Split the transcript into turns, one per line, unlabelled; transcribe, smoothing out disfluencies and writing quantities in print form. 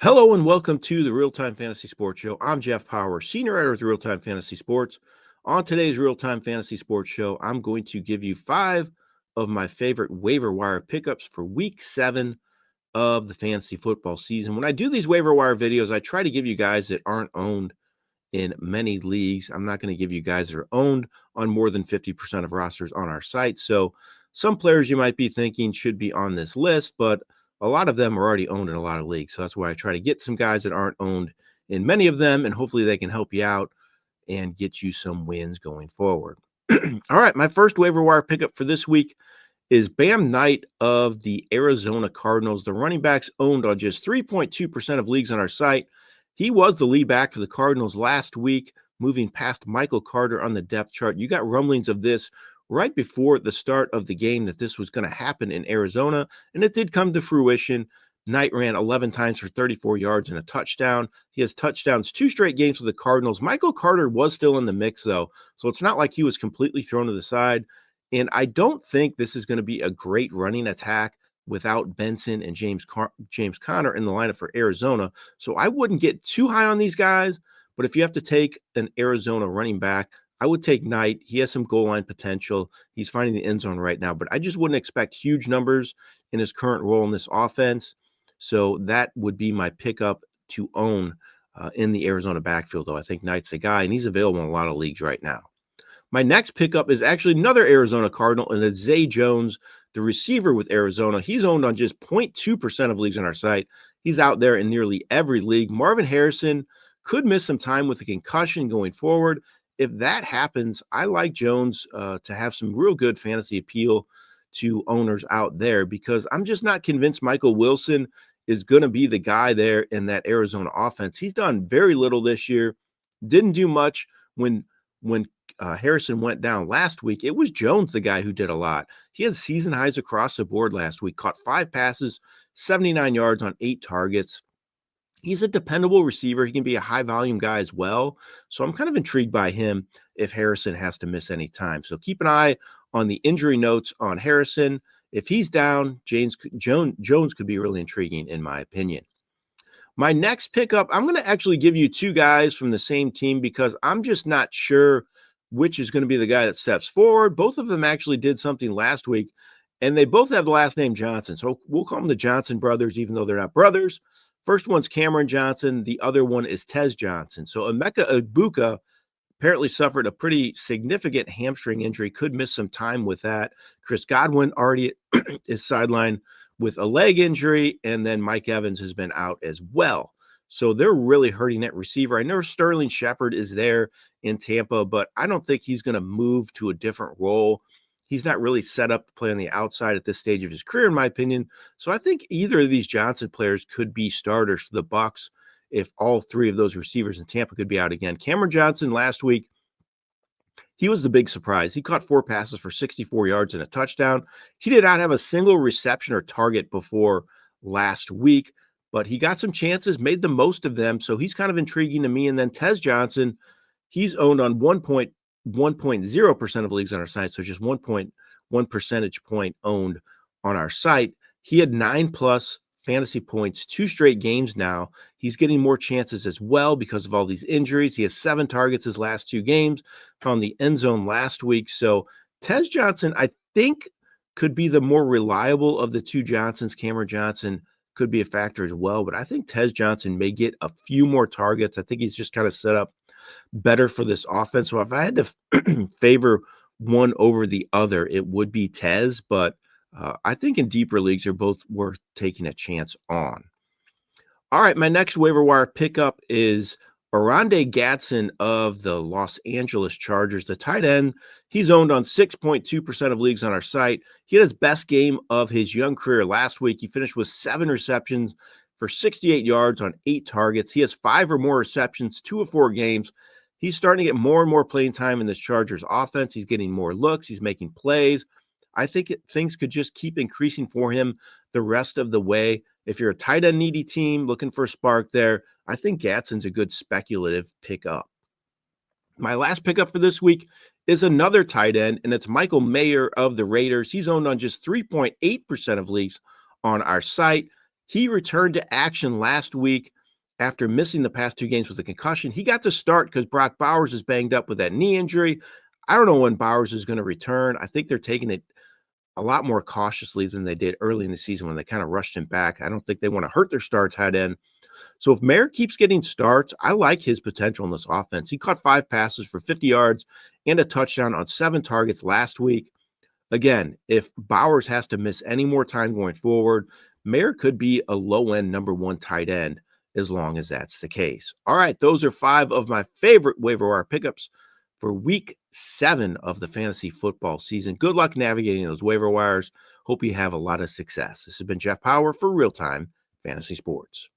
Hello and welcome to the RealTime Fantasy Sports Show. I'm Jeff Paur, Senior Writer with RealTime Fantasy Sports. On today's RealTime Fantasy Sports Show, I'm going to give you 5 of my favorite waiver wire pickups for Week 7 of the fantasy football season. When I do these waiver wire videos, I try to give you guys that aren't owned in many leagues. I'm not going to give you guys that are owned on more than 50% of rosters on our site. So some players you might be thinking should be on this list, but a lot of them are already owned in a lot of leagues. So that's why I try to get some guys that aren't owned in many of them, and hopefully they can help you out and get you some wins going forward. All right, my first waiver wire pickup for this week is Bam Knight of the Arizona Cardinals. The running back's owned on just 3.2% of leagues on our site. He was the lead back for the Cardinals last week, moving past Michael Carter on the depth chart. You got rumblings of this right before the start of the game that this was going to happen in Arizona, and it did come to fruition. Knight ran 11 times for 34 yards and a touchdown. He has touchdowns 2 straight games for the Cardinals. Michael Carter was still in the mix, though, so it's not like he was completely thrown to the side. And I don't think this is going to be a great running attack without Benson and James Conner in the lineup for Arizona. So I wouldn't get too high on these guys. But if you have to take an Arizona running back, I would take Knight. He has some goal line potential. He's finding the end zone right now, but I just wouldn't expect huge numbers in his current role in this offense. So that would be my pickup to own in the Arizona backfield, though. I think Knight's a guy, and he's available in a lot of leagues right now. My next pickup is actually another Arizona Cardinal, and it's Zay Jones, the receiver with Arizona. He's owned on just 0.2% of leagues on our site. He's out there in nearly every league. Marvin Harrison could miss some time with a concussion going forward. If that happens, I like Jones to have some real good fantasy appeal to owners out there, because I'm just not convinced Michael Wilson is going to be the guy there in that Arizona offense. He's done very little this year, didn't do much when Harrison went down last week. It was Jones, the guy who did a lot. He had season highs across the board last week, caught 5 passes, 79 yards on 8 targets. He's a dependable receiver. He can be a high volume guy as well. So I'm kind of intrigued by him if Harrison has to miss any time. So keep an eye on the injury notes on Harrison. If he's down, Jones could be really intriguing in my opinion. My next pickup, I'm going to actually give you 2 guys from the same team because I'm just not sure which is going to be the guy that steps forward. Both of them actually did something last week, and they both have the last name Johnson. So we'll call them the Johnson brothers, even though they're not brothers. First one's Cameron Johnson. The other one is Tez Johnson. So Emeka Egbuka apparently suffered a pretty significant hamstring injury, could miss some time with that. Chris Godwin already is sidelined with a leg injury, and then Mike Evans has been out as well. So they're really hurting that receiver. I know Sterling Shepard is there in Tampa, but I don't think he's going to move to a different role. He's not really set up to play on the outside at this stage of his career, in my opinion. So I think either of these Johnson players could be starters for the Bucs if all 3 of those receivers in Tampa could be out again. Cameron Johnson last week, he was the big surprise. He caught 4 passes for 64 yards and a touchdown. He did not have a single reception or target before last week, but he got some chances, made the most of them. So he's kind of intriguing to me. And then Tez Johnson, he's owned on 1.0% of leagues on our site. So just 1.1 percentage point owned on our site. He had 9+ fantasy points 2 straight games now. He's getting more chances as well because of all these injuries. He has 7 targets his last 2 games, found the end zone last week. So Tez Johnson, I think, could be the more reliable of the 2 Johnsons. Cameron Johnson could be a factor as well, but I think Tez Johnson may get a few more targets. I think he's just kind of set up better for this offense. So if I had to favor one over the other, it would be Tez, but I think in deeper leagues, they're both worth taking a chance on. All right, my next waiver wire pickup is Oronde Gadsden of the Los Angeles Chargers, the tight end. He's owned on 6.2% of leagues on our site. He had his best game of his young career last week. He finished with 7 receptions for 68 yards on 8 targets. He has 5 or more receptions, 2 of 4 games. He's starting to get more and more playing time in this Chargers offense. He's getting more looks. He's making plays. I think things could just keep increasing for him the rest of the way. If you're a tight end needy team looking for a spark there, I think Gadsden's a good speculative pickup. My last pickup for this week is another tight end, and it's Michael Mayer of the Raiders. He's owned on just 3.8% of leagues on our site. He returned to action last week after missing the past 2 games with a concussion. He got to start because Brock Bowers is banged up with that knee injury. I don't know when Bowers is going to return. I think they're taking it a lot more cautiously than they did early in the season when they kind of rushed him back. I don't think they want to hurt their star tight end. So if Mayer keeps getting starts, I like his potential in this offense. He caught 5 passes for 50 yards and a touchdown on 7 targets last week. Again, if Bowers has to miss any more time going forward, Mayer could be a low-end number 1 tight end as long as that's the case. All right, those are 5 of my favorite waiver wire pickups for week 7 of the fantasy football season. Good luck navigating those waiver wires. Hope you have a lot of success. This has been Jeff Paur for Real Time Fantasy Sports.